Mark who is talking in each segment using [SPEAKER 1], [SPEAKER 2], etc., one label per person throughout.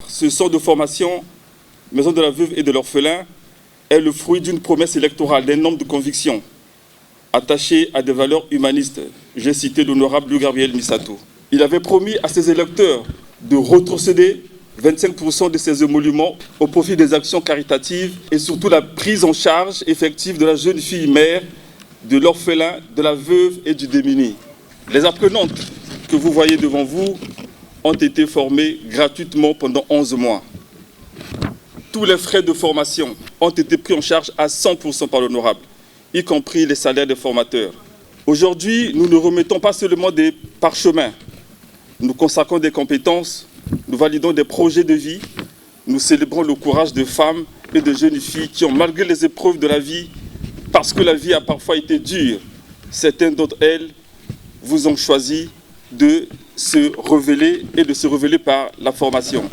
[SPEAKER 1] Ce centre de formation, Maison de la Veuve et de l'Orphelin, est le fruit d'une promesse électorale, d'un homme de conviction, attaché à des valeurs humanistes. J'ai cité l'honorable Louis-Gabriel Missatou. Il avait promis à ses électeurs de retrocéder 25% de ses émoluments au profit des actions caritatives et surtout la prise en charge effective de la jeune fille mère, de l'orphelin, de la veuve et du démuni. Les apprenantes que vous voyez devant vous ont été formées gratuitement pendant 11 mois. Tous les frais de formation ont été pris en charge à 100% par l'honorable, y compris les salaires des formateurs. Aujourd'hui, nous ne remettons pas seulement des parchemins. Nous consacrons des compétences, nous validons des projets de vie, nous célébrons le courage de femmes et de jeunes filles qui ont, malgré les épreuves de la vie, parce que la vie a parfois été dure, certaines d'entre elles vous ont choisi de se révéler et de se révéler par la formation.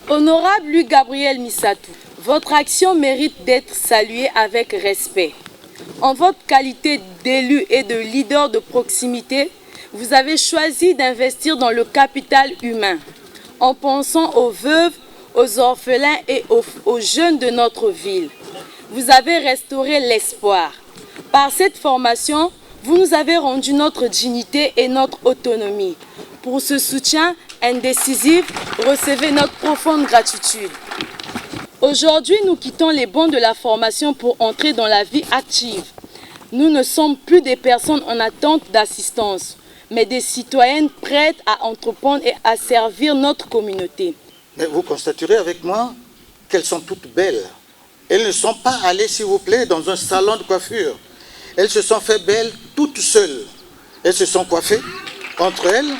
[SPEAKER 2] Honorable Louis-Gabriel Missatou, votre action mérite d'être saluée avec respect. En votre qualité d'élu et de leader de proximité, vous avez choisi d'investir dans le capital humain, en pensant aux veuves, aux orphelins et aux jeunes de notre ville. Vous avez restauré l'espoir. Par cette formation, vous nous avez rendu notre dignité et notre autonomie. Pour ce soutien indécisif, recevez notre profonde gratitude. Aujourd'hui, nous quittons les bancs de la formation pour entrer dans la vie active. Nous ne sommes plus des personnes en attente d'assistance, mais des citoyennes prêtes à entreprendre et à servir notre communauté.
[SPEAKER 3] Mais vous constaterez avec moi qu'elles sont toutes belles. Elles ne sont pas allées, s'il vous plaît, dans un salon de coiffure. Elles se sont fait belles toutes seules. Elles se sont coiffées entre elles.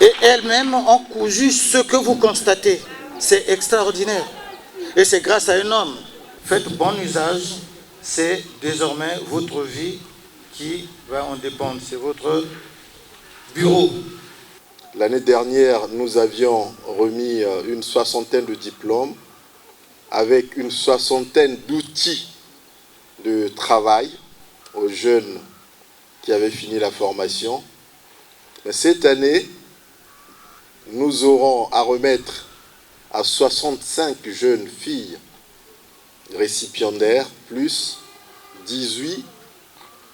[SPEAKER 3] Et elles-mêmes ont cousu ce que vous constatez. C'est extraordinaire. Et c'est grâce à un homme. Faites bon usage. C'est désormais votre vie qui va en dépendre. C'est votre bureau.
[SPEAKER 4] L'année dernière, nous avions remis une soixantaine de diplômes avec une soixantaine d'outils de travail aux jeunes qui avaient fini la formation. Mais cette année, nous aurons à remettre à 65 jeunes filles récipiendaires, plus 18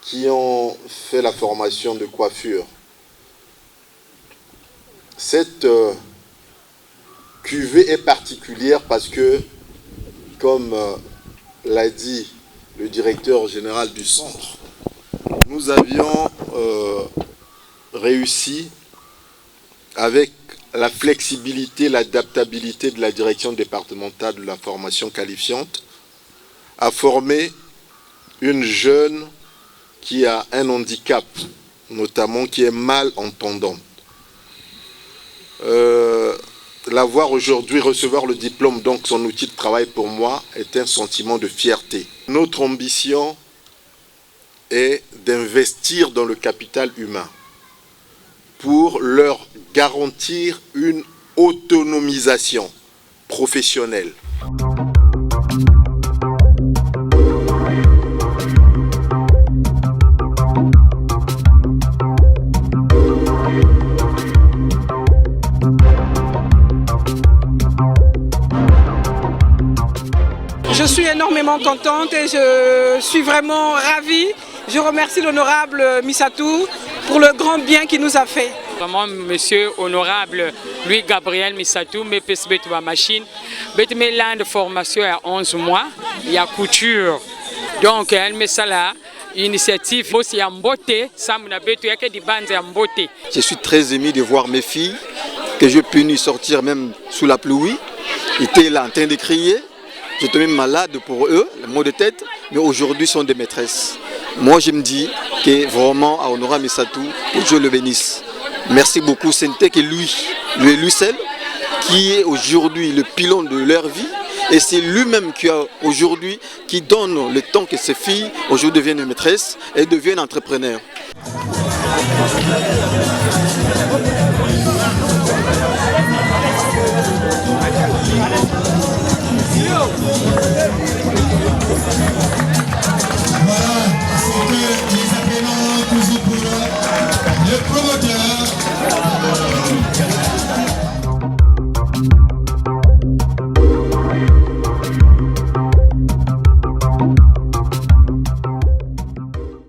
[SPEAKER 4] qui ont fait la formation de coiffure. Cette cuvée est particulière parce que, comme l'a dit le directeur général du centre, nous avions réussi avec la flexibilité, l'adaptabilité de la direction départementale de la formation qualifiante à former une jeune qui a un handicap, notamment qui est malentendante. La voir aujourd'hui recevoir le diplôme, donc son outil de travail pour moi, est un sentiment de fierté. Notre ambition est d'investir dans le capital humain pour leur garantir une autonomisation professionnelle.
[SPEAKER 5] Je suis énormément contente et je suis vraiment ravie. Je remercie l'honorable Missatou pour le grand bien qu'il nous a fait.
[SPEAKER 6] Vraiment, monsieur honorable Louis-Gabriel Missatou, me pèse ma machine. Mais l'an de formation à 11 mois, il y a couture. Donc, elle met ça là. Initiative, aussi en beauté, ça m'a bétu, il y a que des bandes en beauté.
[SPEAKER 7] Je suis très ému de voir mes filles, que je punis sortir même sous la pluie. Ils étaient là en train de crier. j'étais même malade pour eux, le mot de tête, mais aujourd'hui sont des maîtresses. Moi je me dis que vraiment à Honora Missatou, que Dieu le bénisse. Merci beaucoup, ce n'était que lui seul, qui est aujourd'hui le pilon de leur vie. Et c'est lui-même qui donne le temps que ses filles aujourd'hui deviennent maîtresses et deviennent entrepreneurs.